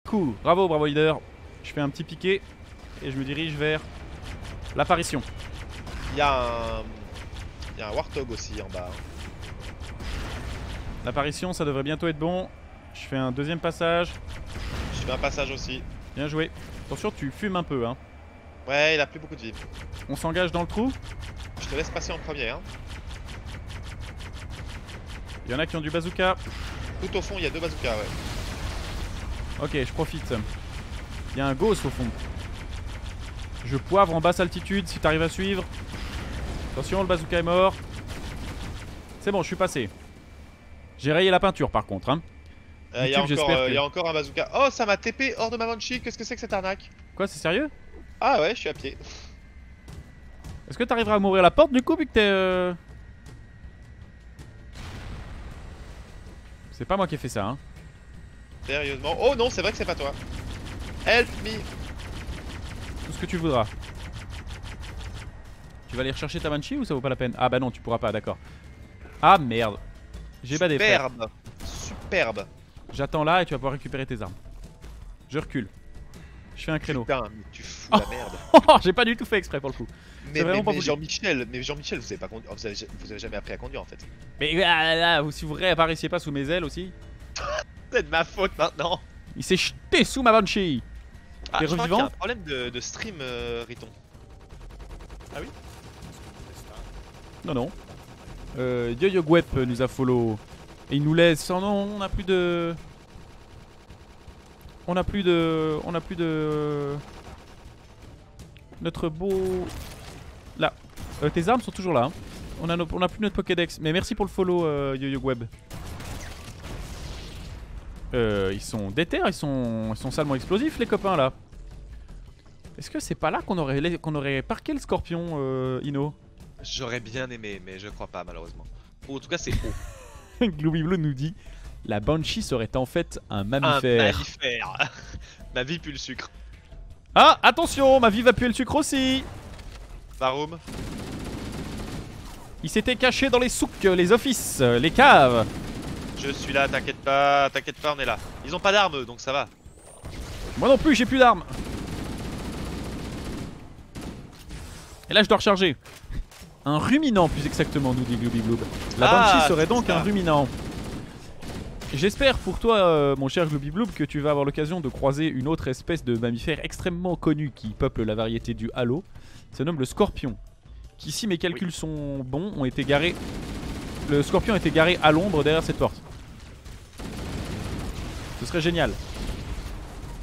Cool, bravo, bravo leader. Je fais un petit piqué et je me dirige vers l'apparition. Il y a un Warthog aussi en bas. L'apparition, ça devrait bientôt être bon. Je fais un deuxième passage. Je fais un passage aussi. Bien joué. Attention, tu fumes un peu, hein. Ouais, il a plus beaucoup de vie. On s'engage dans le trou. Je te laisse passer en premier. Hein. Il y en a qui ont du bazooka. Tout au fond, il y a 2 bazookas, ouais. Ok, je profite. Il y a un ghost au fond. Je poivre en basse altitude si t'arrives à suivre. Attention, le bazooka est mort. C'est bon, je suis passé. J'ai rayé la peinture par contre. Hein. Il y a encore un bazooka. Oh, ça m'a TP hors de ma Banshee. Qu'est-ce que c'est que cette arnaque? Quoi, c'est sérieux? Ah ouais, je suis à pied. Est-ce que t'arriveras à m'ouvrir la porte du coup vu que t'es... C'est pas moi qui ai fait ça, hein. Sérieusement. Oh non, c'est vrai que c'est pas toi. Help me. Tout ce que tu voudras. Tu vas aller rechercher ta Banshee ou ça vaut pas la peine? Ah bah non, tu pourras pas, d'accord. Ah merde. J'ai badé, frère. Superbe. Superbe. J'attends là et tu vas pouvoir récupérer tes armes. Je recule. Je fais un créneau. Putain, mais tu fous la merde. J'ai pas du tout fait exprès pour le coup. Mais Jean-Michel, vous avez pas conduit. Vous avez jamais appris à conduire en fait. Mais si vous réapparissiez pas sous mes ailes aussi. C'est de ma faute maintenant. Il s'est jeté sous ma Banshee. Ah, T'es je crois qu'il y revivant? a un problème de stream, Riton. Ah oui? Non, non. Yo-Yo Gwep nous a follow. Et il nous laisse. Oh non, on a plus de. On a plus de. Notre beau. Là. Tes armes sont toujours là. Hein. On a plus notre Pokédex. Mais merci pour le follow, Yo-Yo Gweb. Ils sont déter, ils sont salement explosifs les copains là. Est-ce que c'est pas là qu'on aurait parqué le scorpion, Ino? J'aurais bien aimé, mais je crois pas malheureusement. Ou en tout cas c'est haut. Gloomy Blue nous dit la Banshee serait en fait un mammifère. Un mammifère. Ma vie pue le sucre. Ah attention, ma vie va puer le sucre aussi. Baroum. Il s'était caché dans les souks, les offices, les caves. Je suis là, t'inquiète pas, on est là. Ils ont pas d'armes donc ça va. Moi non plus, j'ai plus d'armes. Et là je dois recharger. Un ruminant plus exactement, nous dit Glooby Gloob. La Banshee serait donc un ruminant. J'espère pour toi, mon cher Glooby Gloob, que tu vas avoir l'occasion de croiser une autre espèce de mammifère extrêmement connue qui peuple la variété du halo. Ça se nomme le scorpion. Qui, si mes calculs sont bons, ont été garés. Le scorpion a été garé à l'ombre derrière cette porte. Ce serait génial.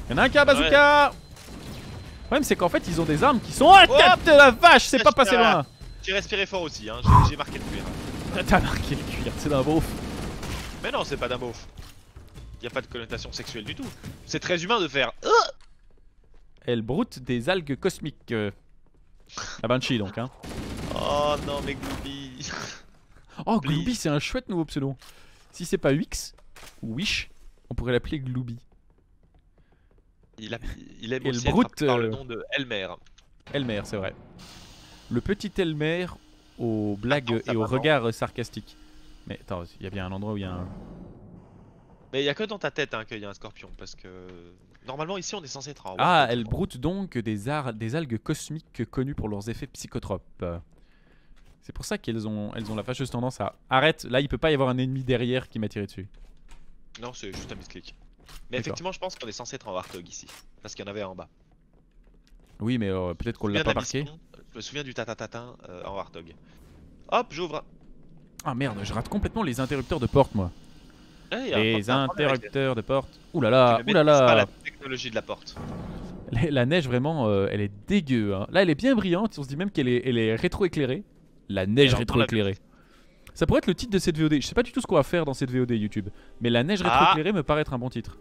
Il y en a un qui a un bazooka. Le problème c'est qu'en fait ils ont des armes qui sont... Oh de la vache, c'est pas passé loin. J'ai respiré fort aussi, hein. J'ai marqué le cuir. T'as marqué le cuir, c'est d'un beauf. Mais non, c'est pas d'un beauf. Y a pas de connotation sexuelle du tout. C'est très humain de faire... Elle broute des algues cosmiques. La Banshee donc hein. Oh non mais Glooby. Oh Glooby c'est un chouette nouveau pseudo. Si c'est pas Wix ou Wish, on pourrait l'appeler Glooby. Il aime aussi broute, être par le nom de Elmer. Elmer, c'est vrai. Le petit Elmer aux blagues et aux regards sarcastiques. Mais attends, il y a bien un endroit où il y a un... Mais il y a que dans ta tête hein, qu'il y a un scorpion parce que... Normalement ici on est censé être en... Ah, elle broute donc des algues cosmiques connues pour leurs effets psychotropes. C'est pour ça qu'elles ont la fâcheuse tendance à... Arrête, là il peut pas y avoir un ennemi derrière qui m'a tiré dessus. Non, c'est juste un misclick. Mais effectivement je pense qu'on est censé être en Warthog ici. Parce qu'il y en avait un en bas. Oui mais peut-être qu'on l'a pas marqué. Je me souviens du tatatatin en Warthog. Hop, j'ouvre. Ah merde, je rate complètement les interrupteurs de porte moi. Les interrupteurs de porte. Ouh là là, ouh là là. C'est pas la technologie de la porte. La neige vraiment, elle est dégueu. Hein. Là elle est bien brillante, on se dit même qu'elle est rétro-éclairée. La neige rétro-éclairée. Ça pourrait être le titre de cette VOD. Je sais pas du tout ce qu'on va faire dans cette VOD YouTube. Mais la neige rétro-éclairée me paraît être un bon titre.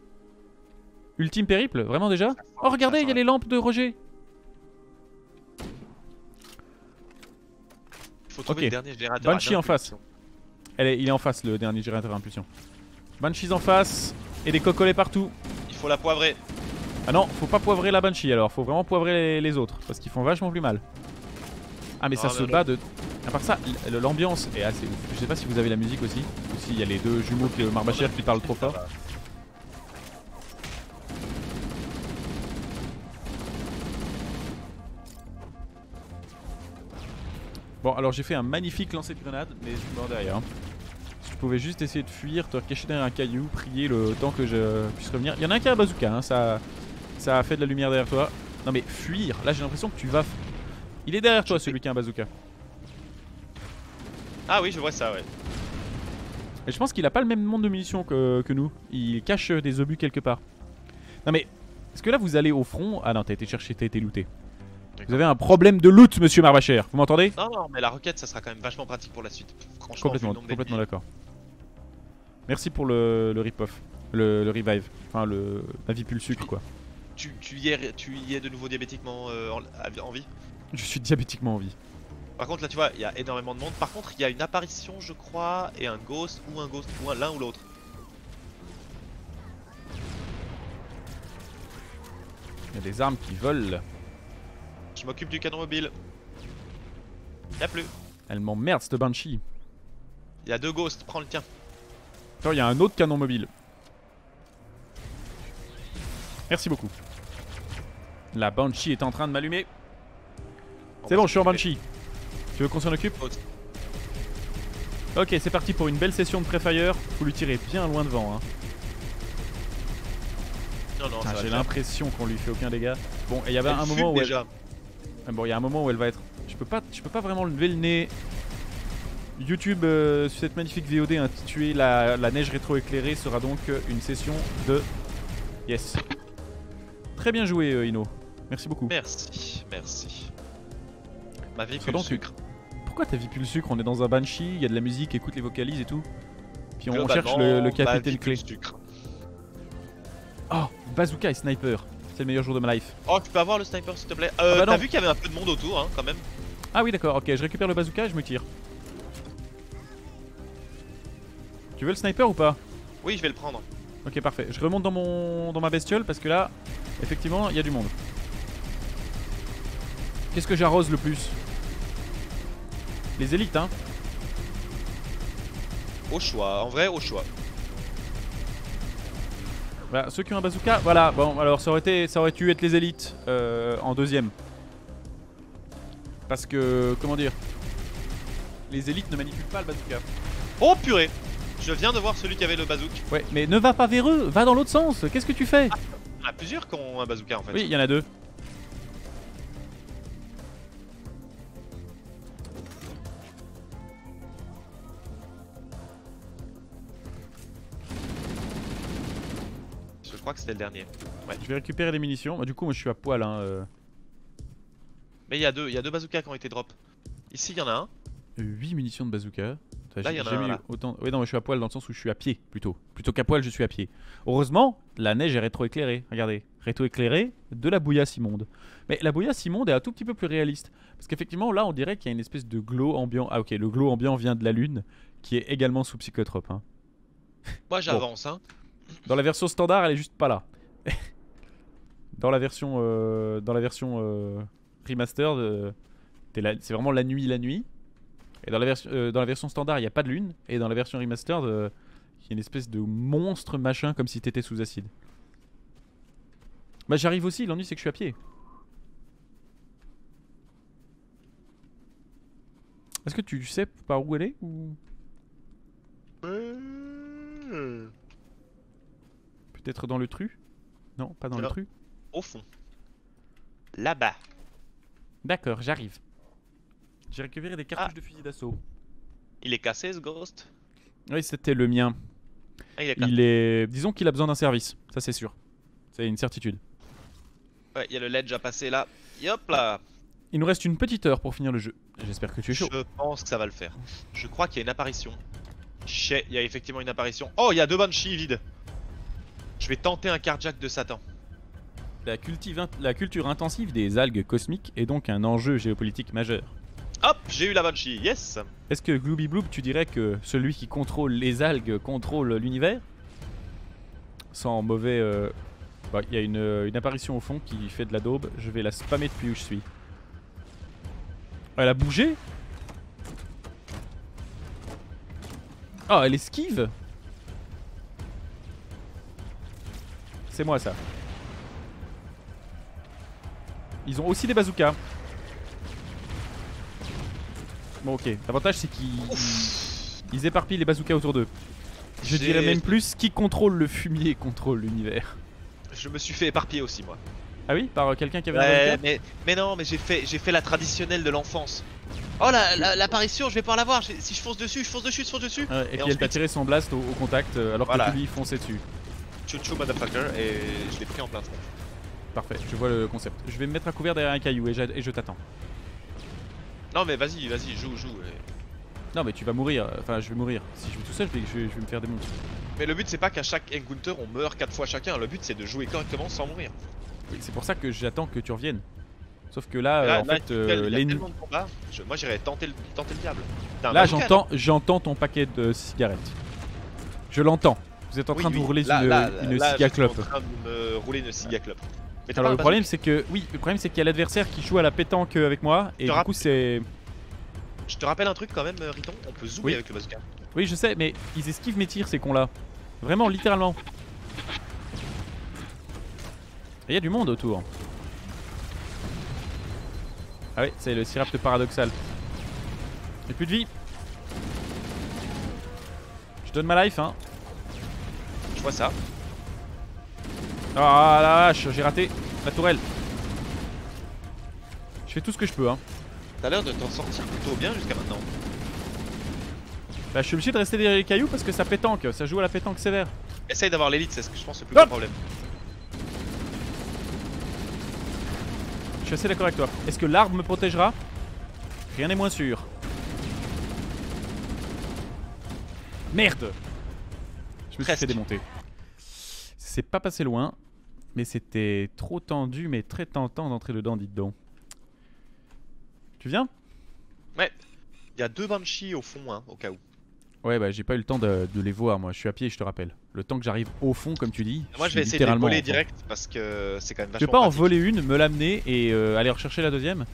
Ultime périple, vraiment déjà? Oh regardez, il y a les lampes de Roger. Il faut trouver le dernier générateur. Banshee en face. Il est en face le dernier générateur à impulsion. Banshees en face et des cocolets partout. Il faut la poivrer. Ah non, faut pas poivrer la Banshee alors, faut vraiment poivrer les autres parce qu'ils font vachement plus mal. Ah mais ça se bat de... À part ça, l'ambiance est assez ouf. Je sais pas si vous avez la musique aussi. Ou s'il y a les deux jumeaux qui Marbacher qui parlent trop fort. Bon, alors j'ai fait un magnifique lancer de grenade, mais je suis mort derrière. Si tu pouvais juste essayer de fuir, te cacher derrière un caillou, prier le temps que je puisse revenir. Il y en a un qui a un bazooka, hein, ça a fait de la lumière derrière toi. Non mais fuir, là j'ai l'impression que tu vas... Il est derrière toi celui qui a un bazooka. Ah oui, je vois ça, ouais. Et je pense qu'il a pas le même nombre de munitions que nous. Il cache des obus quelque part. Non mais, est-ce que là vous allez au front? Ah non, t'as été cherché, t'as été looté. Vous avez un problème de loot, monsieur Marbacher. Vous m'entendez? Non, non, mais la roquette, ça sera quand même vachement pratique pour la suite. Franchement, Complètement d'accord. Merci pour le rip-off. Le revive. Enfin, la vie pulsuc quoi. Tu y es de nouveau diabétiquement en vie? Je suis diabétiquement en vie. Par contre, là, tu vois, il y a énormément de monde. Par contre, il y a une apparition, je crois, et un ghost, ou l'un ou l'autre. Il y a des armes qui volent. Je m'occupe du canon mobile. Y'a plus. Elle m'emmerde cette Banshee. Il y a 2 ghosts, prends le tien. Attends, il y a un autre canon mobile. Merci beaucoup. La Banshee est en train de m'allumer. C'est bon, je suis en Banshee. Tu veux qu'on s'en occupe? Ok, c'est parti pour une belle session de pré-fire. Faut lui tirer bien loin devant. Hein. Non, non, j'ai l'impression qu'on lui fait aucun dégât. Bon, et il y avait un moment où déjà. Bon, il y a un moment où elle va être... Je peux pas vraiment lever le nez. YouTube, sur cette magnifique VOD intitulée la neige rétro-éclairée, sera donc une session de... Yes. Très bien joué, Ino. Merci beaucoup. Merci, merci. Ma vie pue le sucre. Pourquoi ta vie pue le sucre? On est dans un Banshee, il y a de la musique, écoute les vocalises et tout. Puis on cherche le capitaine clé. Oh, bazooka et sniper. C'est le meilleur jour de ma life. Oh, tu peux avoir le sniper s'il te plaît. T'as vu qu'il y avait un peu de monde autour, hein, quand même. Ah oui, d'accord, ok, je récupère le bazooka et je me tire. Tu veux le sniper ou pas? Oui, je vais le prendre. Ok, parfait. Je remonte dans ma bestiole parce que là, effectivement, il y a du monde. Qu'est-ce que j'arrose le plus? Les élites, hein. Au choix, en vrai, au choix. Voilà, ceux qui ont un bazooka, voilà. Bon, alors ça aurait dû être les élites en deuxième. Parce que, comment dire, les élites ne manipulent pas le bazooka. Oh purée! Je viens de voir celui qui avait le bazook. Ouais, mais ne va pas vers eux, va dans l'autre sens. Qu'est-ce que tu fais? Ah, il y en a plusieurs qui ont un bazooka en fait. Oui, il y en a 2. Je crois que c'était le dernier. Ouais. Je vais récupérer les munitions. Bah, du coup, moi je suis à poil. Hein, Mais il y a deux bazookas qui ont été drop. Ici, il y en a un. 8 munitions de bazooka. Là, il y en a un. Là. Autant... Oui, non, mais je suis à poil dans le sens où je suis à pied plutôt. Plutôt qu'à poil, je suis à pied. Heureusement, la neige est rétro-éclairée. Regardez, rétro-éclairée de la bouillasse immonde. Mais la bouillasse immonde est un tout petit peu plus réaliste. Parce qu'effectivement, là, on dirait qu'il y a une espèce de glow ambiant. Ah, ok, le glow ambiant vient de la lune, qui est également sous psychotrope. Hein. Moi, j'avance. Bon. Hein. Dans la version standard, elle est juste pas là. Dans la version remastered, c'est vraiment la nuit. Et dans la version standard, il n'y a pas de lune. Et dans la version remastered, il y a une espèce de monstre machin comme si t'étais sous acide. Bah j'arrive aussi, l'ennui c'est que je suis à pied. Est-ce que tu sais par où elle est ou... Peut-être dans le tru? Non, pas dans le tru. Au fond. Là-bas. D'accord, j'arrive. J'ai récupéré des cartouches de fusil d'assaut. Il est cassé ce ghost? Oui, c'était le mien. Ah, Disons qu'il a besoin d'un service, ça c'est sûr. C'est une certitude. Ouais, il y a le ledge à passer là. Hop là. Il nous reste une petite heure pour finir le jeu. J'espère que tu es chaud. Je pense que ça va le faire. Je crois qu'il y a une apparition. Il y a effectivement une apparition. Oh, il y a 2 Banshee vides. Je vais tenter un carjack de Satan. La culture intensive des algues cosmiques est donc un enjeu géopolitique majeur. Hop, j'ai eu la Banshee, yes. Est-ce que Glooby Bloob, tu dirais que celui qui contrôle les algues contrôle l'univers? Sans mauvais... Bah, y a une apparition au fond qui fait de la daube. Je vais la spammer depuis où je suis. Elle a bougé? Oh, elle esquive? C'est moi ça. Ils ont aussi des bazookas. Bon ok, l'avantage c'est qu'ils éparpillent les bazookas autour d'eux. Je dirais même plus, qui contrôle le fumier contrôle l'univers. Je me suis fait éparpiller aussi moi. Ah oui, par quelqu'un qui avait un bazooka. Mais non, mais j'ai fait la traditionnelle de l'enfance. Oh l'apparition, je vais pouvoir la voir. Si je fonce dessus, je fonce dessus. Et puis elle t'a tiré son blast au contact alors que lui fonçait dessus. Chouchou motherfucker, et je l'ai pris en plein front. Parfait, je vois le concept. Je vais me mettre à couvert derrière un caillou et je t'attends. Non mais vas-y, joue. Non mais tu vas mourir, enfin je vais mourir. Si je vais tout seul, je vais me faire démonter. Mais le but c'est pas qu'à chaque encounter on meurt 4 fois chacun, le but c'est de jouer correctement sans mourir. Oui, c'est pour ça que j'attends que tu reviennes. Sauf que là, en fait, l'ennemi. Moi j'irais tenter le diable. Là j'entends ton paquet de cigarettes. Je l'entends. Vous êtes en train de vous rouler une cigaclope. Je suis en train de me rouler une cigaclope. Alors le problème c'est que qu'il y a l'adversaire qui joue à la pétanque avec moi et du coup c'est... Je te rappelle un truc quand même Riton, on peut zoomer avec le bazooka. Oui je sais mais ils esquivent mes tirs ces cons là. Vraiment littéralement. Il y a du monde autour. Ah oui c'est le Sirapt paradoxal. J'ai plus de vie. Je donne ma life hein. Je vois ça. Ah la vache, j'ai raté la tourelle. Je fais tout ce que je peux hein. T'as l'air de t'en sortir plutôt bien jusqu'à maintenant. Bah je suis obligé de rester derrière les cailloux parce que ça pétanque, ça joue à la pétanque sévère. Essaye d'avoir l'élite, c'est ce que je pense le plus gros problème. Je suis assez d'accord avec toi. Est-ce que l'arbre me protégera? Rien n'est moins sûr. Merde. Je me suis fait démonter. C'est pas passé loin, mais c'était trop tendu, mais très tentant d'entrer dedans, dites donc. Tu viens? Ouais. Il y a 2 Banshee au fond, hein, au cas où. Ouais, bah j'ai pas eu le temps de les voir, moi. Je suis à pied, je te rappelle. Le temps que j'arrive au fond, comme tu dis. Moi, je vais essayer de les voler direct parce que c'est quand même vachement. Tu veux pas en voler une, me l'amener et aller rechercher la deuxième?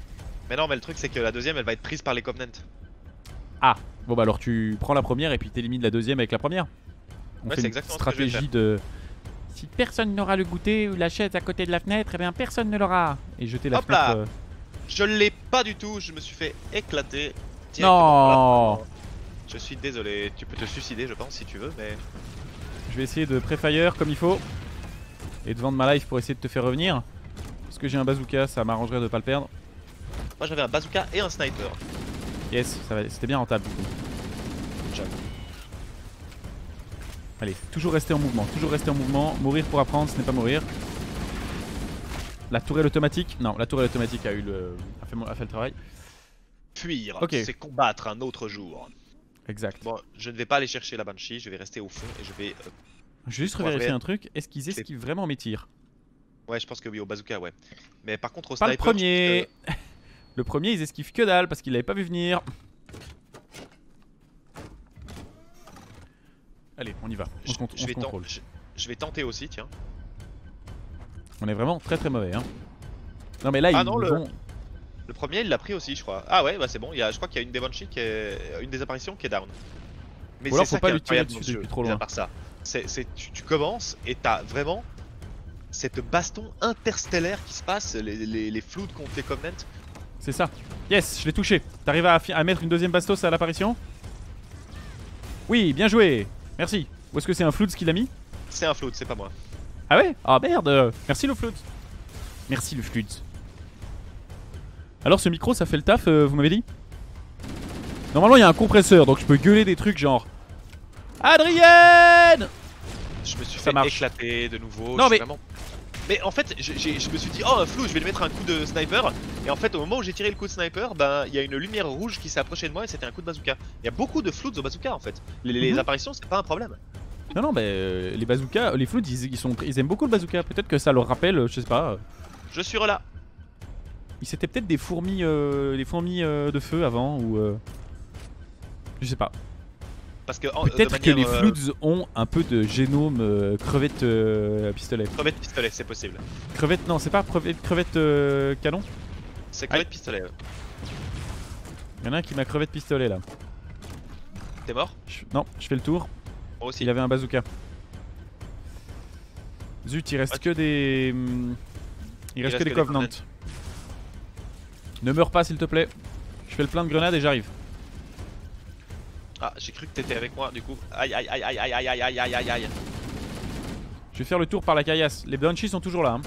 Mais non, mais le truc, c'est que la deuxième, elle va être prise par les Covenant. Ah, bon bah alors tu prends la première et puis t'élimines la deuxième avec la première. On fait une stratégie de... Si personne n'aura le goûter ou la chaise à côté de la fenêtre, eh bien personne ne l'aura. Et jeter la fenêtre. Là je l'ai pas du tout, je me suis fait éclater. Non. Je suis désolé, tu peux te suicider je pense si tu veux, mais... Je vais essayer de pré-fire comme il faut. Et de vendre ma life pour essayer de te faire revenir. Parce que j'ai un bazooka, ça m'arrangerait de pas le perdre. Moi j'avais un bazooka et un sniper. Yes, c'était bien rentable du coup. J'avoue. Allez, toujours rester en mouvement, Mourir pour apprendre, ce n'est pas mourir. La tourelle automatique. Non, la tourelle automatique a fait le travail. Fuir, c'est combattre un autre jour. Exact. Bon, je ne vais pas aller chercher la Banshee, je vais rester au fond et je vais... Je vais juste revérifier un truc, est-ce qu'ils esquivent vraiment mes tirs? Ouais, je pense que oui, au bazooka, ouais. Mais par contre, au pas sniper... le premier. Le premier, ils esquivent que dalle parce qu'ils l'avaient pas vu venir. Allez, on y va. On se contrôle. Je vais tenter aussi, tiens. On est vraiment très très mauvais, hein. Non mais là, ils vont... Le premier, il l'a pris aussi, je crois. Ah ouais, bah c'est bon. Je crois qu'il y a une des Banshee une des apparitions qui est down. Mais c'est ça qui est incroyable dans le jeu, trop loin. à part ça. Tu commences et t'as vraiment cette baston interstellaire qui se passe, les floods contre les Covenant. C'est ça. Yes, je l'ai touché. T'arrives à mettre une deuxième bastos à l'apparition? Oui, bien joué. Merci. Ou est-ce que c'est un flood qui l'a mis? C'est un flood, c'est pas moi. Ah ouais? Ah merde. Merci le flood. Merci le flood. Alors ce micro ça fait le taf, vous m'avez dit? Normalement il y a un compresseur donc je peux gueuler des trucs genre Adrienne! Je me suis fait éclater de nouveau. Non mais... Vraiment... Mais en fait je me suis dit oh un flou, je vais lui mettre un coup de sniper. Et en fait au moment où j'ai tiré le coup de sniper, ben il y a une lumière rouge qui s'est approchée de moi et c'était un coup de bazooka. Il y a beaucoup de floods au bazooka en fait. Les apparitions c'est pas un problème. Non mais les bazookas, les floods ils aiment beaucoup le bazooka. Peut-être que ça leur rappelle, je sais pas. Je suis là. C'était peut-être des fourmis, les fourmis de feu avant ou je sais pas. Parce que peut-être que les floods ont un peu de génome crevette pistolet. Crevette pistolet, c'est possible. Crevette, non, c'est pas crevette canon. C'est crevette pistolet. Il y en a un qui m'a crevette pistolet là. T'es mort? Non, je fais le tour. Moi aussi. Il avait un bazooka. Zut, il reste que des. Il reste que des Covenants. Ne meurs pas s'il te plaît. Je fais le plein de grenades et j'arrive. Ah, j'ai cru que t'étais avec moi du coup. Aïe aïe aïe aïe aïe aïe aïe aïe aïe aïe aïe. Je vais faire le tour par la caillasse. Les Banshees sont toujours là. Hein.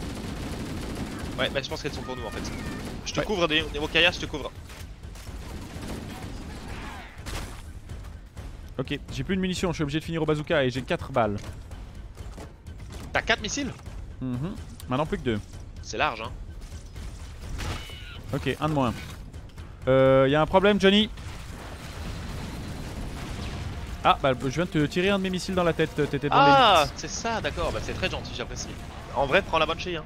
Ouais, bah je pense qu'elles sont pour nous en fait. Je te Ouais. couvre niveau caillasse, je te couvre. Ok, j'ai plus de munitions, je suis obligé de finir au bazooka et j'ai 4 balles. T'as 4 missiles? Maintenant plus que 2. C'est large hein. Ok, un de moins. Y'a un problème, Johnny. Ah, bah je viens de te tirer un de mes missiles dans la tête, t'étais dans Ah, l'élite. c'est ça, d'accord, bah c'est très gentil, j'apprécie. En vrai, prends la Banshee hein.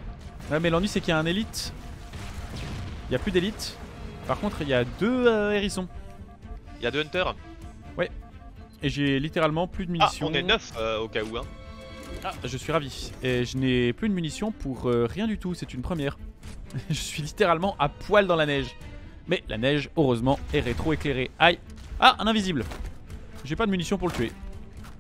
Ouais, mais l'ennui c'est qu'il y a un élite. Il y a plus d'élite. Par contre, il y a 2 hérissons. Il y a 2 hunters. Et j'ai littéralement plus de Ah, munitions. on est 9 au cas où hein. Ah, je suis ravi. Et je n'ai plus de munitions pour rien du tout, c'est une première. Je suis littéralement à poil dans la neige. Mais la neige, heureusement, est rétro-éclairée. Aïe. Ah, un invisible. J'ai pas de munitions pour le tuer.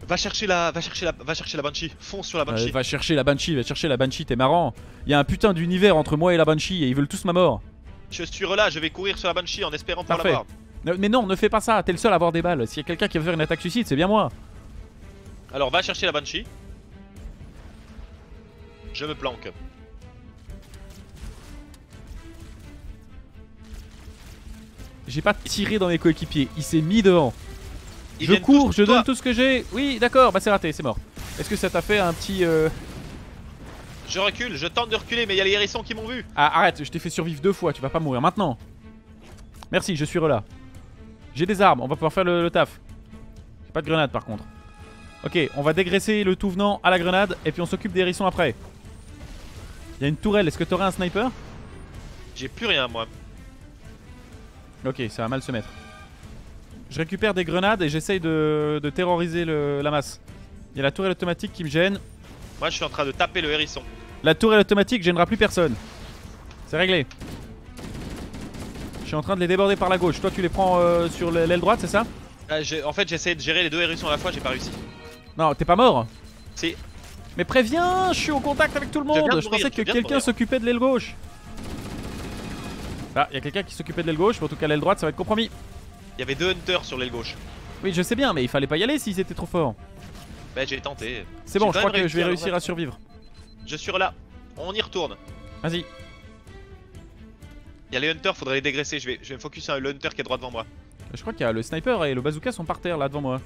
Va chercher la Banshee, fonce sur la Banshee. Va chercher la Banshee, t'es marrant. Il y a un putain d'univers entre moi et la Banshee et ils veulent tous ma mort. Je suis là, je vais courir sur la Banshee en espérant pouvoir Parfait. l'avoir. Mais non, ne fais pas ça, t'es le seul à avoir des balles. S'il y a quelqu'un qui veut faire une attaque suicide, c'est bien moi. Alors va chercher la Banshee. Je me planque. J'ai pas tiré dans mes coéquipiers, il s'est mis devant. Ils Je viennent cours, tous je pour toi. donne tout ce que j'ai. Oui, d'accord, bah c'est raté, c'est mort. Est-ce que ça t'a fait un petit... Je recule, je tente de reculer, mais il y a les hérissons qui m'ont vu. Ah, arrête, je t'ai fait survivre 2 fois, tu vas pas mourir maintenant. Merci, je suis relâ. J'ai des armes, on va pouvoir faire le taf. J'ai pas de grenade par contre. Ok, on va dégraisser le tout venant à la grenade et puis on s'occupe des hérissons après. Il y a une tourelle, est-ce que t'aurais un sniper? J'ai plus rien moi. Ok, ça va mal se mettre. Je récupère des grenades et j'essaye de terroriser la masse. Il y a la tourelle automatique qui me gêne. Moi je suis en train de taper le hérisson. La tourelle automatique gênera plus personne. C'est réglé. Je suis en train de les déborder par la gauche. Toi tu les prends sur l'aile droite, c'est ça? En fait j'essaie de gérer les 2 hérissons à la fois, j'ai pas réussi. Non, t'es pas mort? Si. Mais préviens, je suis au contact avec tout le viens monde. de Je mourir, pensais je que viens de quelqu'un mourir. s'occupait de l'aile gauche. Ah, il y a quelqu'un qui s'occupait de l'aile gauche, mais en tout cas l'aile droite ça va être compromis. Il y avait 2 hunters sur l'aile gauche. Oui, je sais bien, mais il fallait pas y aller s'ils étaient trop forts. Bah j'ai tenté. C'est bon, J'ai je quand crois même que je vais réussi réussir à survivre. Je suis là. On y retourne. Vas-y. Il y a les hunters, faudrait les dégraisser. Je vais me focus sur le hunter qui est droit devant moi. Je crois qu'il y a le sniper et le bazooka sont par terre là devant moi.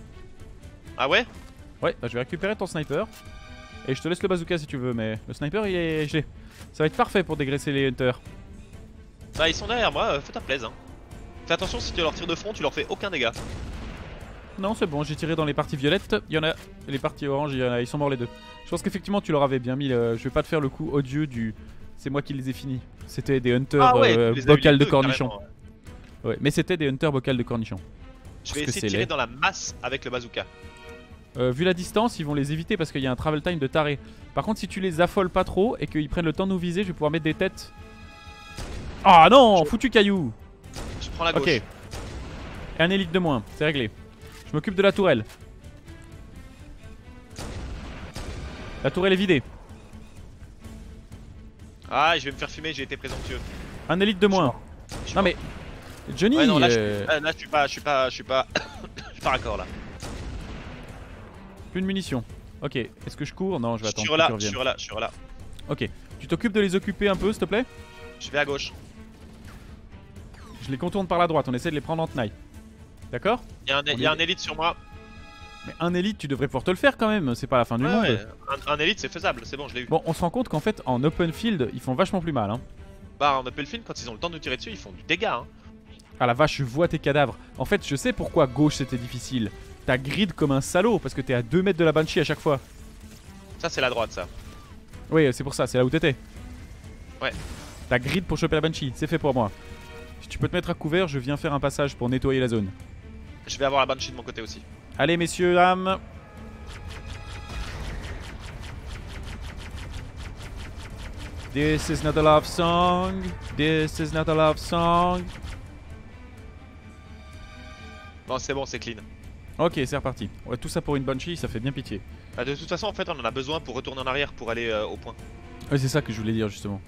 Ah ouais? Ouais, bah je vais récupérer ton sniper. Et je te laisse le bazooka si tu veux, mais le sniper il est gelé. Ça va être parfait pour dégraisser les hunters. Bah ils sont derrière moi, fais ta plaise hein. Fais attention, si tu leur tires de front, tu leur fais aucun dégât. Non, c'est bon, j'ai tiré dans les parties violettes. Il y en a. Les parties oranges, ils sont morts les deux. Je pense qu'effectivement, tu leur avais bien mis. Je vais pas te faire le coup odieux du. C'est moi qui les ai finis. C'était des hunters Ah ouais, tu les as eu bocal les de deux, cornichons. carrément. Ouais, mais c'était des hunters bocal de cornichons. Je vais Parce que essayer c'est de tirer laid. dans la masse avec le bazooka. Vu la distance, ils vont les éviter parce qu'il y a un travel time de taré. Par contre, si tu les affoles pas trop et qu'ils prennent le temps de nous viser, je vais pouvoir mettre des têtes. Ah non, foutu caillou. Je prends la gauche. Ok. Et un élite de moins, c'est réglé. Je m'occupe de la tourelle. La tourelle est vidée. Ah, je vais me faire fumer, j'ai été présomptueux. Un élite de moins. Je suis Non mais Johnny, Ouais, non, là, je suis pas, je suis pas, je suis pas raccord là. plus de munitions. Ok, est-ce que je cours? Non, je vais Je attendre. suis que là, tu je reviennes. suis là, je suis là. Ok, tu t'occupes de les occuper un peu, s'il te plaît? Je vais à gauche. Je les contourne par la droite, on essaie de les prendre en tenaille. D'accord? Il y a un élite sur moi. Mais un élite, tu devrais pouvoir te le faire quand même, c'est pas la fin du monde. Ouais, un élite c'est faisable, c'est bon, je l'ai eu. Bon, on se rend compte qu'en fait, en open field, ils font vachement plus mal. Hein. Bah, en open field, quand ils ont le temps de nous tirer dessus, ils font du dégât. Hein. Ah la vache, je vois tes cadavres. En fait, je sais pourquoi gauche c'était difficile. T'as grid comme un salaud parce que t'es à 2 mètres de la Banshee à chaque fois. Ça, c'est la droite, ça. Oui, c'est pour ça, c'est là où t'étais. Ouais. T'as grid pour choper la Banshee, c'est fait pour moi. Si tu peux te mettre à couvert, je viens faire un passage pour nettoyer la zone. Je vais avoir la Banshee de mon côté aussi. Allez, messieurs, dames. This is not a love song. This is not a love song. Bon, c'est bon, c'est clean. Ok, c'est reparti. Ouais, tout ça pour une Banshee, ça fait bien pitié. Bah, de toute façon, en fait, on en a besoin pour retourner en arrière pour aller au point. Ouais, c'est ça que je voulais dire justement.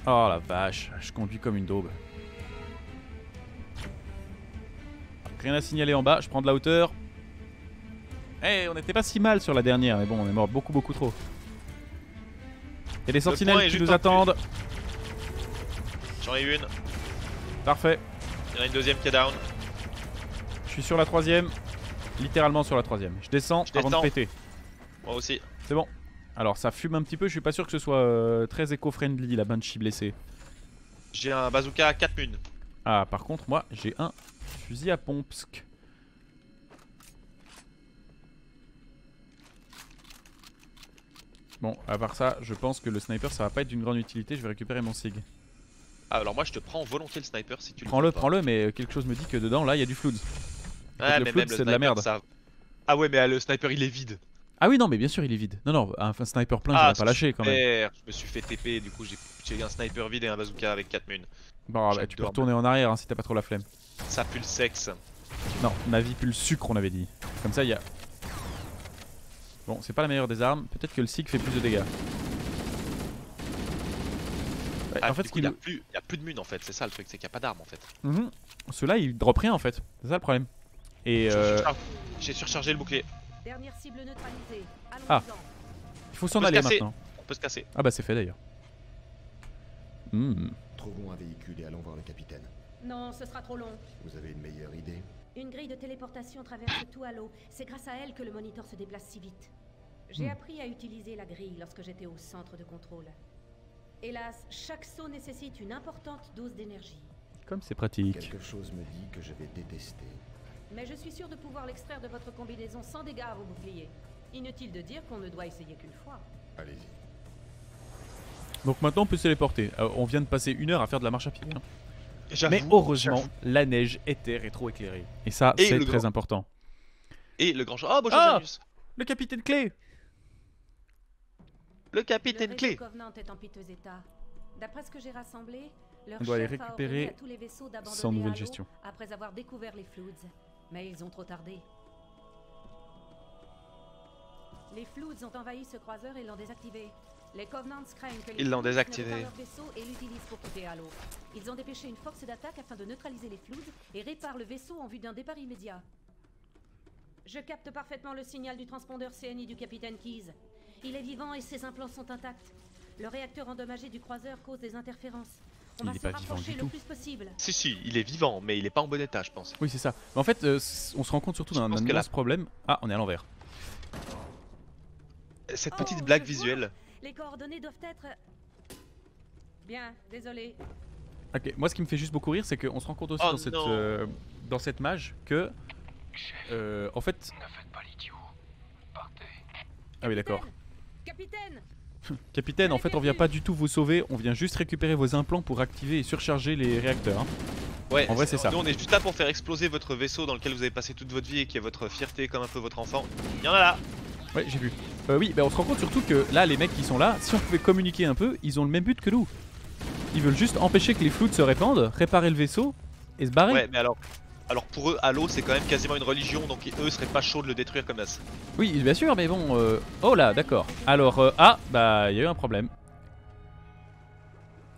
Oh la vache, je conduis comme une daube. Rien à signaler en bas, je prends de la hauteur. Eh, on n'était pas si mal sur la dernière, mais bon, on est mort beaucoup trop. Il y a des sentinelles qui nous attendent. J'en ai une. Parfait. Il y en a une deuxième qui est down. Je suis sur la troisième. Littéralement sur la troisième. Je descends avant de péter. Moi aussi. C'est bon. Alors ça fume un petit peu, je suis pas sûr que ce soit très éco-friendly la Banshee blessée. J'ai un bazooka à 4 mun. Ah par contre moi j'ai un fusil à pompe. Bon à part ça je pense que le sniper ça va pas être d'une grande utilité, je vais récupérer mon SIG. Ah alors moi je te prends volontiers le sniper si tu le prends-le mais quelque chose me dit que dedans là il y a du flood. Ouais mais même c'est de la merde. Ça... Ah ouais mais le sniper il est vide. Ah oui non mais bien sûr il est vide. Non un sniper plein je vais pas lâcher quand même. Je me suis fait TP du coup j'ai un sniper vide et un bazooka avec 4 mun. Bon bah, tu peux retourner en arrière hein, si t'as pas trop la flemme. Ça pue le sexe. Non ma vie pue le sucre on avait dit. Comme ça il y a... Bon c'est pas la meilleure des armes, peut-être que le SIG fait plus de dégâts. Ouais, en fait il y a plus de mun en fait, c'est ça le truc, c'est qu'il n'y a pas d'armes en fait. Ceux-là ils drop rien en fait, c'est ça le problème. Et j'ai surchargé le bouclier. Dernière cible neutralisée. Ah, il faut s'en aller maintenant. On peut se casser. Ah bah c'est fait d'ailleurs. Trouvons un véhicule et allons voir le capitaine. Non, ce sera trop long. Vous avez une meilleure idée? Une grille de téléportation traverse tout Halo. C'est grâce à elle que le moniteur se déplace si vite. J'ai appris à utiliser la grille lorsque j'étais au centre de contrôle. Hélas, chaque saut nécessite une importante dose d'énergie. Comme c'est pratique. Quelque chose me dit que je vais détester. Mais je suis sûr de pouvoir l'extraire de votre combinaison sans dégâts à vos boucliers. Inutile de dire qu'on ne doit essayer qu'une fois. Allez-y. Donc maintenant on peut se téléporter. On vient de passer 1 heure à faire de la marche à pied. Hein. Mais heureusement, la neige était rétro-éclairée. Et ça, c'est très important. Et le grand... Oh bonjour Janus. Le capitaine Clé. Le capitaine Clé. Le Covenant est en piteux état. D'après ce que j'ai rassemblé, leur on doit les chef a récupérer ordonné à tous les vaisseaux d'abandonner sans nouvelle Halo gestion. après avoir découvert les Floods. Mais ils ont trop tardé. Les Floods ont envahi ce croiseur et l'ont désactivé. Les Covenants craignent que les Ils l'ont Floods désactivé. ne leur vaisseau et l'utilisent pour quitter Halo. Ils ont dépêché une force d'attaque afin de neutraliser les Floods et réparent le vaisseau en vue d'un départ immédiat. Je capte parfaitement le signal du transpondeur CNI du capitaine Keyes. Il est vivant et ses implants sont intacts. Le réacteur endommagé du croiseur cause des interférences. On va se rapprocher le plus possible. Si, il est vivant, mais il est pas en bon état, je pense. Oui, c'est ça. Mais en fait, on se rend compte surtout d'un immense problème. Ah, on est à l'envers. Cette petite blague visuelle. Les coordonnées doivent être... Bien, désolé. Ok, moi ce qui me fait juste beaucoup rire, c'est qu'on se rend compte aussi dans cette mage que... en fait... Ne faites pas l'idiot. Partez. Ah oui, d'accord. Capitaine. Capitaine, en fait on vient pas du tout vous sauver, on vient juste récupérer vos implants pour activer et surcharger les réacteurs. Hein. Ouais, en vrai c'est ça. Nous on est juste là pour faire exploser votre vaisseau dans lequel vous avez passé toute votre vie et qui est votre fierté comme un peu votre enfant. Il y en a là. Ouais, j'ai vu. Oui, bah on se rend compte surtout que là les mecs qui sont là, si on pouvait communiquer un peu, ils ont le même but que nous. Ils veulent juste empêcher que les floods se répandent, réparer le vaisseau et se barrer. Ouais, mais alors pour eux, Halo c'est quand même quasiment une religion, donc eux seraient pas chauds de le détruire comme ça. Oui, bien sûr, mais bon... Oh là, d'accord. Alors, bah, il y a eu un problème.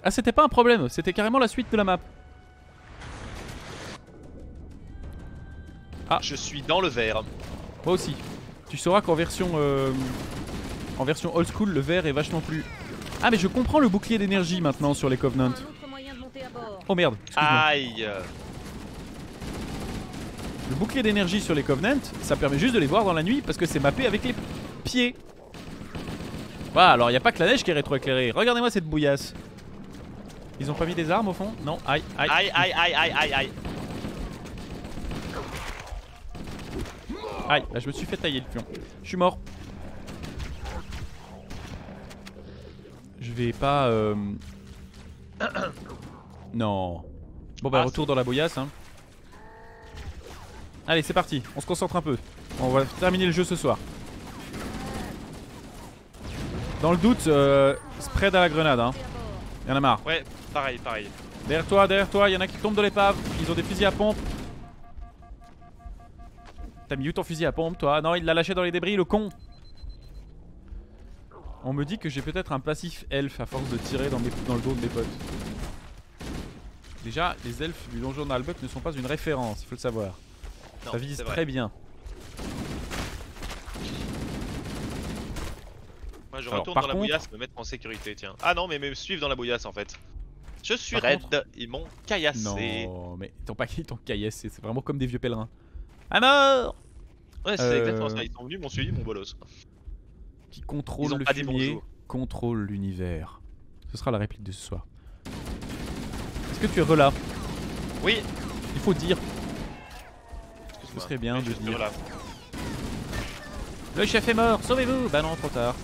Ah, c'était pas un problème, c'était carrément la suite de la map. Ah, je suis dans le vert. Moi aussi. Tu sauras qu'en version... en version old school, le vert est vachement plus... Ah, mais je comprends le bouclier d'énergie maintenant sur les Covenants. Oh merde, aïe. Le bouclier d'énergie sur les Covenants, ça permet juste de les voir dans la nuit parce que c'est mappé avec les pieds. Voilà, alors il n'y a pas que la neige qui est rétroéclairée. Regardez-moi cette bouillasse. Ils ont pas mis des armes au fond? Non, aïe, aïe. Aïe, aïe, aïe, aïe, aïe, aïe. Aïe, là je me suis fait tailler le pion. Je suis mort. Je vais pas... Non. Bon bah retour dans la bouillasse hein. Allez c'est parti, on se concentre un peu. On va terminer le jeu ce soir. Dans le doute, spread à la grenade hein. Y'en a marre. Ouais, pareil. Derrière toi, y'en a qui tombent de l'épave. Ils ont des fusils à pompe. T'as mis où ton fusil à pompe toi? Non, il l'a lâché dans les débris, le con. On me dit que j'ai peut-être un passif elfe à force de tirer dans le dos de mes potes. Déjà, les elfes du donjon d'Albuck ne sont pas une référence, il faut le savoir. Non, Ça vise c'est vrai. très bien. Moi je Alors, retourne par dans la contre- bouillasse me mettre en sécurité, tiens. Ah non, mais me suivre dans la bouillasse en fait. Je suis Par raide, contre- ils m'ont caillassé. Non, mais ils t'ont caillassé, c'est vraiment comme des vieux pèlerins. À mort! Ouais, c'est exactement ça, ils sont venus, m'ont suivi, mon bolos. Qui Ils contrôle ont le pas dit fumier, bonjour. contrôle l'univers. Ce sera la réplique de ce soir. Est-ce que tu es relâ? Oui, Il faut dire. excuse-moi. Ce serait bien Oui, de je suis dire. là. Le chef est mort, sauvez-vous! Bah non, trop tard.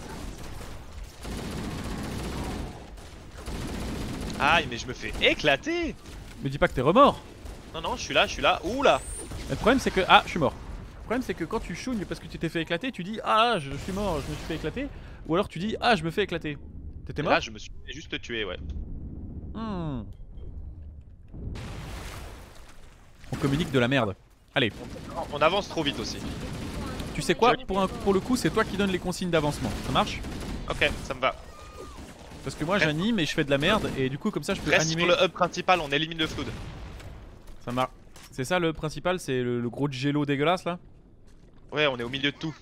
Aïe, mais je me fais éclater. Me dis pas que t'es remords! Non, non, je suis là. Ouh là. Mais le problème c'est que. Ah, je suis mort. Le problème c'est que quand tu chouignes parce que tu t'es fait éclater, tu dis ah, je suis mort, je me suis fait éclater. Ou alors tu dis ah, je me fais éclater. T'étais mort? Là, je me suis juste tué, ouais. Hmm. On communique de la merde. Allez, On avance trop vite aussi. tu sais quoi? Pour le coup, c'est toi qui donnes les consignes d'avancement. Ça marche? Ok, ça me va. Parce que moi j'anime et je fais de la merde et du coup comme ça je peux Reste animer. sur le hub principal, on élimine le flood. Ça marche. C'est ça le principal, c'est le gros jello dégueulasse là? Ouais, on est au milieu de tout.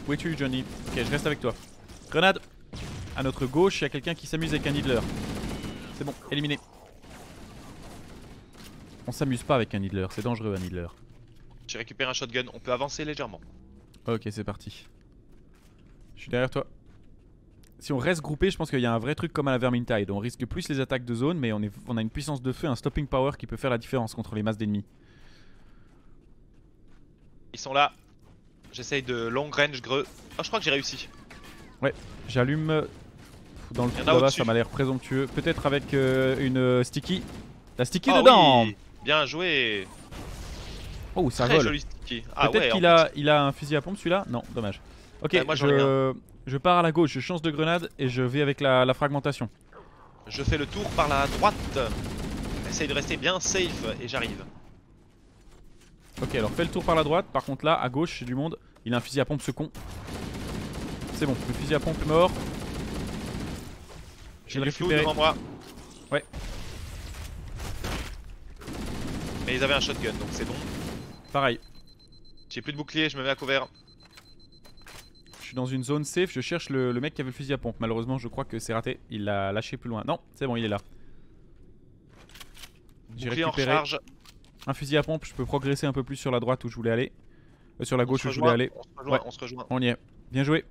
Où es-tu Johnny? Ok, je reste avec toi. Grenade. À notre gauche, il y a quelqu'un qui s'amuse avec un needler. C'est bon, éliminé. On s'amuse pas avec un needler, c'est dangereux un needler. J'ai récupéré un shotgun, on peut avancer légèrement. Ok, c'est parti. Je suis derrière toi. Si on reste groupé, je pense qu'il y a un vrai truc comme à la Vermintide. On risque plus les attaques de zone, mais on a une puissance de feu, un stopping power qui peut faire la différence contre les masses d'ennemis. Ils sont là. J'essaye de long range greux. Oh, je crois que j'ai réussi. J'allume dans le Il y en trou a là-bas, au-dessus. ça m'a l'air présomptueux. Peut-être avec une sticky. La sticky Ah dedans. oui, bien joué. Oh, ça Très vole. joli sticky. Ah Peut-être ouais, qu'il en il a un fusil à pompe celui-là? Non, dommage. Ok, moi, j'en ai je pars à la gauche, je change de grenade et je vais avec la fragmentation. plus. Je fais le tour par la droite. Essaye de rester bien safe et j'arrive. Ok, alors fais le tour par la droite. Par contre là, à gauche, c'est du monde. Il a un fusil à pompe ce con. C'est bon, le fusil à pompe est mort. J'ai le le flou récupéré. devant moi. Ouais. Mais ils avaient un shotgun donc c'est bon. Pareil, J'ai plus de bouclier, je me mets à couvert. je suis dans une zone safe, je cherche le mec qui avait le fusil à pompe. Malheureusement, je crois que c'est raté. Il l'a lâché plus loin. Non, c'est bon, il est là. J'ai Bouclier en récupéré recharge. un fusil à pompe. Je peux progresser un peu plus sur la droite où je voulais aller. Sur la On gauche se où je voulais aller. On se rejoint, Ouais. on se rejoint. On y est. Bien joué.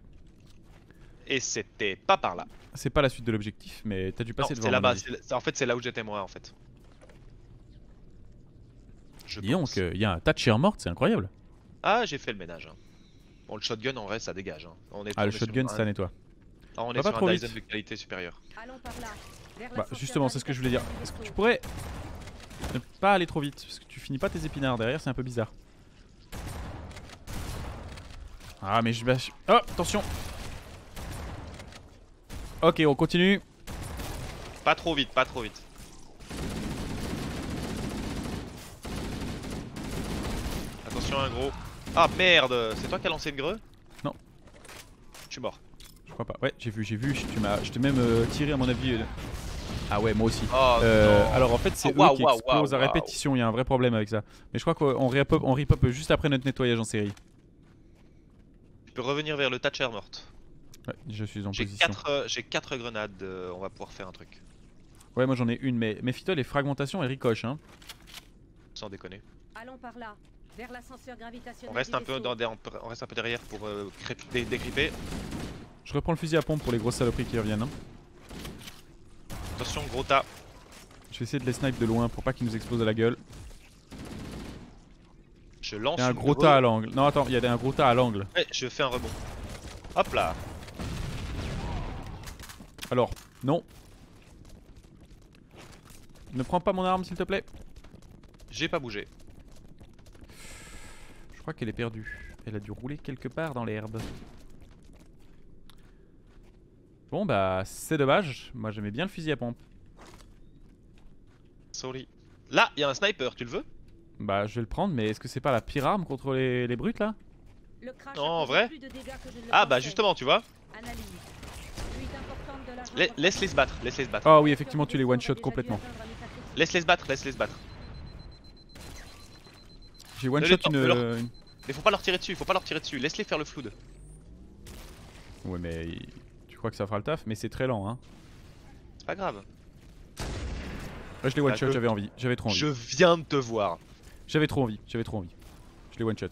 Et c'était pas par là. C'est pas la suite de l'objectif, mais t'as dû Non, passer devant. c'est à mon là-bas. avis. En fait, c'est là où j'étais moi en fait. Je Dis donc, pense. il y a un tas de chairs mortes, c'est incroyable. Ah, j'ai fait le ménage. Hein. Bon, le shotgun en vrai, ça dégage. Hein. On est Ah, le sur shotgun, un- ça nettoie. Ah, on Va est pas sur trop un vite. Dyson de qualité supérieure. Allons par là. Vers Bah, l'ascenseur justement, c'est ce que je voulais dire. gravitationnel Est-ce que du tu vaisseau. pourrais ne pas aller trop vite? Parce que tu finis pas tes épinards derrière, c'est un peu bizarre. Ah, mais je bâche. Oh, attention! Ok, on continue. Pas trop vite, pas trop vite. Attention à un gros. Ah merde, c'est toi qui as lancé le greu? Non. Je suis mort. Je crois pas. Ouais, j'ai vu. Je t'ai même tiré à mon avis. Ah ouais, moi aussi. Oh non. Alors en fait, c'est Oh, waouh, eux qui waouh, explosent à waouh. répétition. Il y a un vrai problème avec ça. Mais je crois qu'on rip-up juste après notre nettoyage en série. Tu peux revenir vers le tas de chair morte. Ouais, je suis en J'ai position. 4 grenades, on va pouvoir faire un truc. Ouais, moi j'en ai une, mais méfie-toi, les fragmentations elles ricochent. Hein. Sans déconner. Allons par là. Vers l'ascenseur gravitationnel. On reste du un peu, vaisseau. on reste un peu derrière pour dégripper. Je reprends le fusil à pompe pour les grosses saloperies qui reviennent. Hein. Attention, gros tas. Je vais essayer de les snipe de loin pour pas qu'ils nous explosent à la gueule. Je lance Il y a un une gros greu. tas à l'angle. Non, attends, il y a un gros tas à l'angle. Ouais, je fais un rebond. Hop là. Alors, non. Ne prends pas mon arme s'il te plaît. J'ai pas bougé. Je crois qu'elle est perdue. Elle a dû rouler quelque part dans l'herbe. Bon bah c'est dommage. Moi j'aimais bien le fusil à pompe. Sorry. Là, il y a un sniper, tu le veux? Bah je vais le prendre, mais est-ce que c'est pas la pire arme contre les brutes là? Le crash Non, a en causé vrai. plus de dégâts que je ne le Ah bah pensais. justement, tu vois. Analyse. Fuite importante de l'argent Laisse-les se battre, laisse-les se battre. Ah oui, effectivement tu les one-shot complètement. Laisse-les se battre, laisse-les se battre. J'ai one shot Mais faut pas leur tirer dessus, faut pas leur tirer dessus, laisse-les faire le flood. Ouais mais tu crois que ça fera le taf? Mais c'est très lent hein. C'est pas grave. Ouais, je l'ai one shot, j'avais envie, j'avais trop envie. Je viens de te voir. J'avais trop envie. Je l'ai one shot.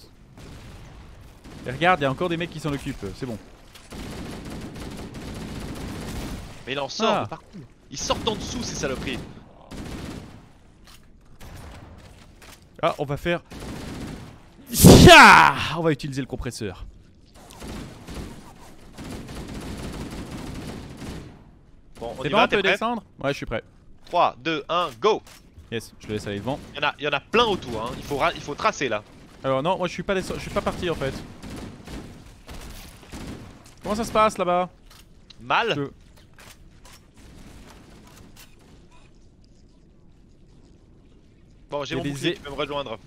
Et regarde, il y a encore des mecs qui s'en occupent, c'est bon. Mais il en sort de partout. Ils sortent en dessous ces saloperies. Ah, on va faire... Ya, on va utiliser le compresseur. Bon, on C'est y bon, va, on peut t'es prêt? descendre? Ouais, je suis prêt. 3, 2, 1, go! Yes, je te laisse aller devant. Il y en a plein autour, hein. Il faut tracer là. Alors non, moi je suis pas parti en fait. Comment ça se passe là-bas? Mal? Bon, j'ai mon bouclier, tu peux me rejoindre.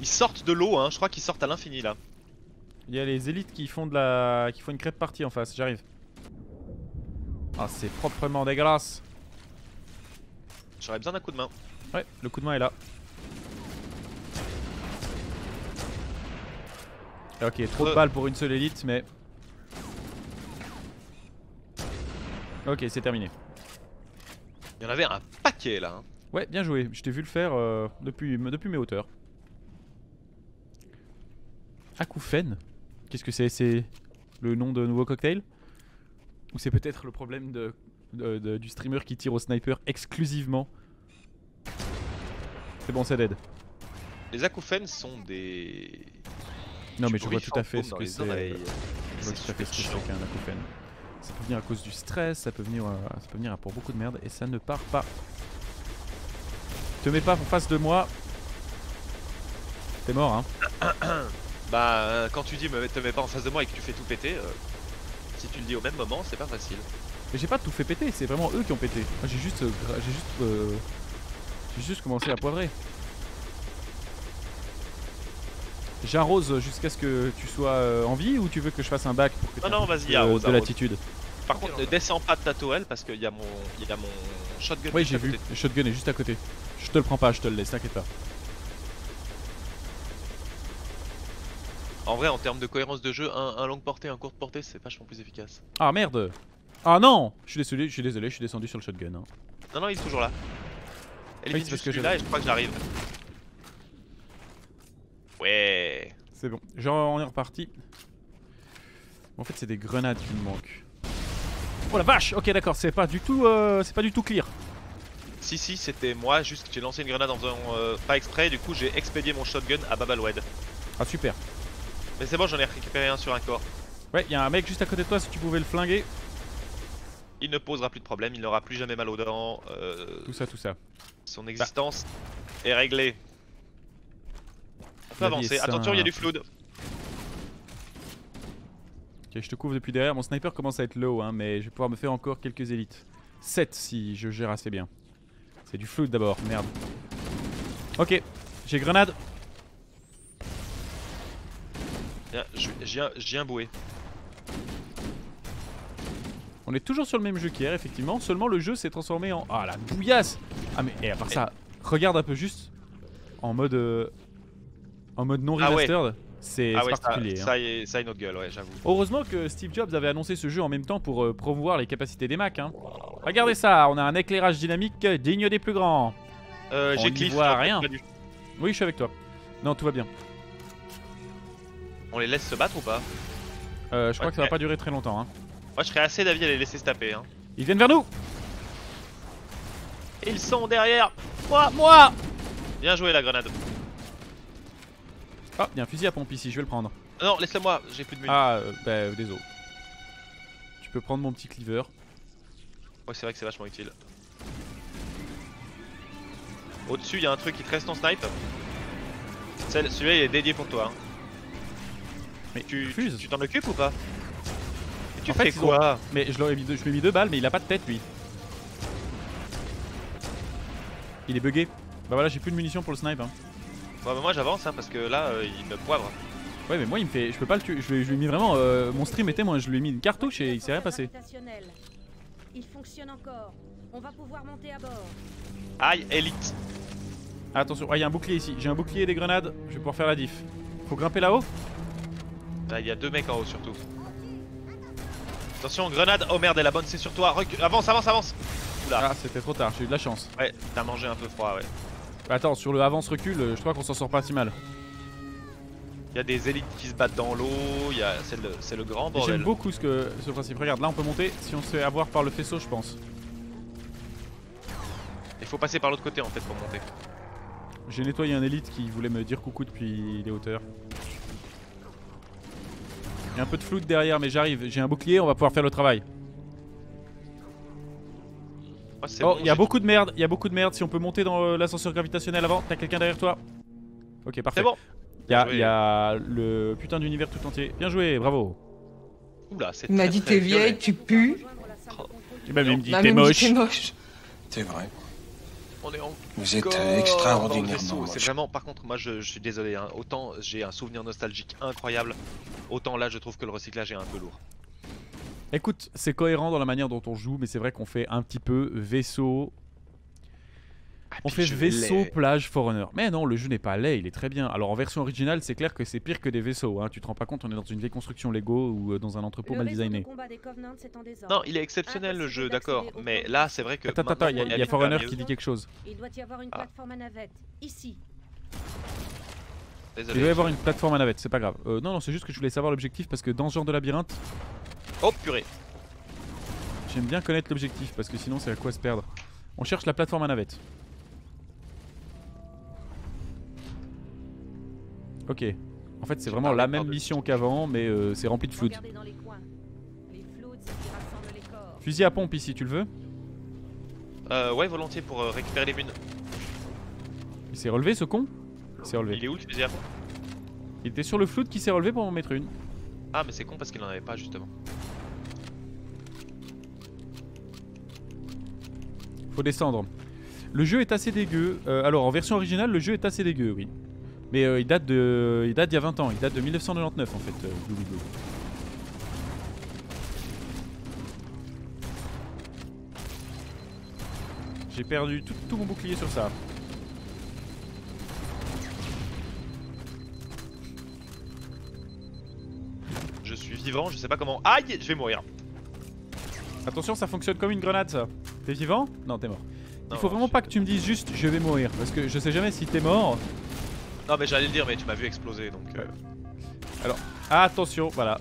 Ils sortent de l'eau, hein. Je crois qu'ils sortent à l'infini là. Il y a les élites qui font une crêpe partie en face, j'arrive. Ah, c'est proprement dégueulasse. J'aurais besoin d'un coup de main. Ouais, le coup de main est là. Ok, trop de balles pour une seule élite, mais... Ok, c'est terminé. Il y en avait un paquet là. Hein. Ouais, bien joué. Je t'ai vu le faire depuis mes hauteurs. Akoufen? Qu'est-ce que c'est? C'est le nom de nouveau cocktail? Ou c'est peut-être le problème du streamer qui tire au sniper exclusivement? C'est bon, ça dead. Les acouphènes sont des... Non mais je vois tout à fait ce que c'est. Je vois tout à fait ce que c'est qu'un acouphène. Ça peut venir à cause du stress, ça peut venir pour beaucoup de merde et ça ne part pas. Te mets pas en face de moi. T'es mort hein. Bah quand tu dis te mets pas en face de moi et que tu fais tout péter, si tu le dis au même moment c'est pas facile. Mais j'ai pas tout fait péter, c'est vraiment eux qui ont pété. Moi j'ai juste commencé à poivrer. J'arrose jusqu'à ce que tu sois en vie ou tu veux que je fasse un bac pour que tu non, vas-y, arrose, de l'attitude. Par contre, ne descends pas de ta tourelle parce qu'il y a mon shotgun. Oui, j'ai vu. Le shotgun est juste à côté. Je te le prends pas, je te le laisse, t'inquiète pas. En vrai, en termes de cohérence de jeu, un longue portée, un courte portée, c'est vachement plus efficace. Ah merde! Ah non! Je suis désolé, je suis descendu sur le shotgun. Hein. Non, il est toujours là. Elle est juste celui-là et je crois que j'arrive. Ouais. C'est bon, genre on est reparti. En fait c'est des grenades qui me manquent. Oh la vache! Ok d'accord, c'est pas du tout clear. Si c'était moi, juste que j'ai lancé une grenade en faisant pas exprès, du coup j'ai expédié mon shotgun à Babaloued. Ah super. Mais c'est bon, j'en ai récupéré un sur un corps. Ouais, y'a un mec juste à côté de toi si tu pouvais le flinguer. Il ne posera plus de problème, il n'aura plus jamais mal aux dents. Tout ça. Son existence est réglée. On peut avancer. Attention, il y a du flood. Ok, je te couvre depuis derrière. Mon sniper commence à être low, hein, mais je vais pouvoir me faire encore quelques élites. 7 si je gère assez bien. C'est du flood d'abord, merde. Ok, j'ai grenade. J'ai un boué. On est toujours sur le même jeu qu'hier, effectivement. Seulement le jeu s'est transformé en... Ah la bouillasse! Ah mais et à part ça, regarde un peu juste en mode non remastered. Ouais. C'est particulier. Ça a une autre gueule, ouais, j'avoue. Heureusement que Steve Jobs avait annoncé ce jeu en même temps pour promouvoir les capacités des Mac. Hein. Regardez ça, on a un éclairage dynamique digne des plus grands. J'ai cliff. On voit rien. Oui, je suis avec toi. Non, tout va bien. On les laisse se battre ou pas? Je crois que ça va pas durer très longtemps. Hein. Moi, je serais assez d'avis à les laisser se taper. Hein. Ils viennent vers nous. Ils sont derrière. Moi. Bien joué la grenade. Ah, il y a un fusil à pompe ici, je vais le prendre. Non, laisse-le moi, j'ai plus de munitions. Ah, bah désolé. Tu peux prendre mon petit cleaver. Ouais, c'est vrai que c'est vachement utile. Au-dessus, il y a un truc qui te reste en snipe. Celui-là, il est dédié pour toi. Hein. Mais tu t'en occupes ou pas? Tu en fait, fais quoi? Mais je lui ai mis 2 balles, mais il a pas de tête lui. Il est bugué. Bah voilà, j'ai plus de munitions pour le snipe. Hein. Ouais, bah moi j'avance hein, parce que là, il me poivre. Ouais, mais moi il me fait. Je peux pas le tuer. Je lui ai mis vraiment. Mon stream était moi, je lui ai mis une cartouche et il s'est rien passé. Il fonctionne encore. On va pouvoir monter à bord. Aïe, élite. Attention, il y a un bouclier ici. J'ai un bouclier et des grenades. Je vais pouvoir faire la diff. Faut grimper là-haut. Ah, il y a 2 mecs en haut surtout. Attention, grenade. Oh merde, elle a bonne, c'est sur toi. Avance, avance, avance. Oula. Ah, c'était trop tard, j'ai eu de la chance. Ouais, t'as mangé un peu froid, ouais. Attends, sur le avance-recul, je crois qu'on s'en sort pas si mal. Il y a des élites qui se battent dans l'eau, c'est le grand bordel. J'aime beaucoup ce principe. Regarde, là on peut monter si on se fait avoir par le faisceau, je pense. Il faut passer par l'autre côté en fait pour monter. J'ai nettoyé un élite qui voulait me dire coucou depuis les hauteurs. Il y a un peu de floute derrière, mais j'arrive. J'ai un bouclier, on va pouvoir faire le travail. Oh, il y a beaucoup de merde, il y a beaucoup de merde. Si on peut monter dans l'ascenseur gravitationnel avant, t'as quelqu'un derrière toi? Ok, parfait. C'est bon. Il y a le putain d'univers tout entier. Bien joué, bravo. Oula, c'est Il m'a dit t'es vieille, tu pues. Il m'a même dit Il m'a t'es même dit moche. t'es moche. C'est vrai. On est en Vous êtes dans le extraordinairement vaisseau. moche. C'est vraiment, par contre, moi je suis désolé, hein. Autant j'ai un souvenir nostalgique incroyable, autant là je trouve que le recyclage est un peu lourd. Écoute, c'est cohérent dans la manière dont on joue, mais c'est vrai qu'on fait un petit peu vaisseau. On fait vaisseau, plage, Forerunner. Mais non, le jeu n'est pas laid, il est très bien. Alors en version originale, c'est clair que c'est pire que des vaisseaux. Hein. Tu te rends pas compte, on est dans une vieille construction Lego ou dans un entrepôt mal designé. Non, il est exceptionnel le jeu, d'accord. Mais là, c'est vrai que. Attends, il y a Forerunner qui dit quelque chose. Il doit y avoir une plateforme à navette, ici. Désolé. Il doit y avoir une plateforme à navette, c'est pas grave. Non, c'est juste que je voulais savoir l'objectif parce que dans ce genre de labyrinthe, Oh purée. j'aime bien connaître l'objectif parce que sinon c'est à quoi se perdre. On cherche la plateforme à navette. Ok. En fait, c'est vraiment la même mission qu'avant, mais c'est rempli de flood. Fusil à pompe ici, tu le veux? Ouais, volontiers pour récupérer les munes. Il s'est relevé ce con? Il s'est relevé. Il est où le fusil à pompe? Il était sur le flood qui s'est relevé pour m'en mettre une. Ah, mais c'est con parce qu'il en avait pas justement. Faut descendre. Le jeu est assez dégueu. Alors en version originale, le jeu est assez dégueu, oui. Mais il date d'il y a 20 ans. Il date de 1999 en fait. Blue. J'ai perdu tout mon bouclier sur ça. Je suis vivant, je sais pas comment. Aïe, je vais mourir. Attention, ça fonctionne comme une grenade ça. T'es vivant? Non, t'es mort. Non, Il faut vraiment pas que tu me dises juste je vais mourir. Parce que je sais jamais si t'es mort. Non, mais j'allais le dire, mais tu m'as vu exploser donc. Alors, attention, voilà.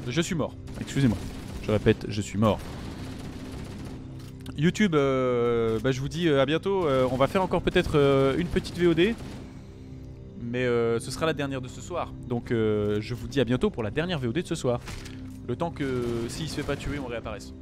Je suis mort. Excusez-moi. Je répète, je suis mort. YouTube, je vous dis à bientôt. On va faire encore peut-être une petite VOD. Mais ce sera la dernière de ce soir. Donc je vous dis à bientôt pour la dernière VOD de ce soir. Le temps que s'il se fait pas tuer, on réapparaisse.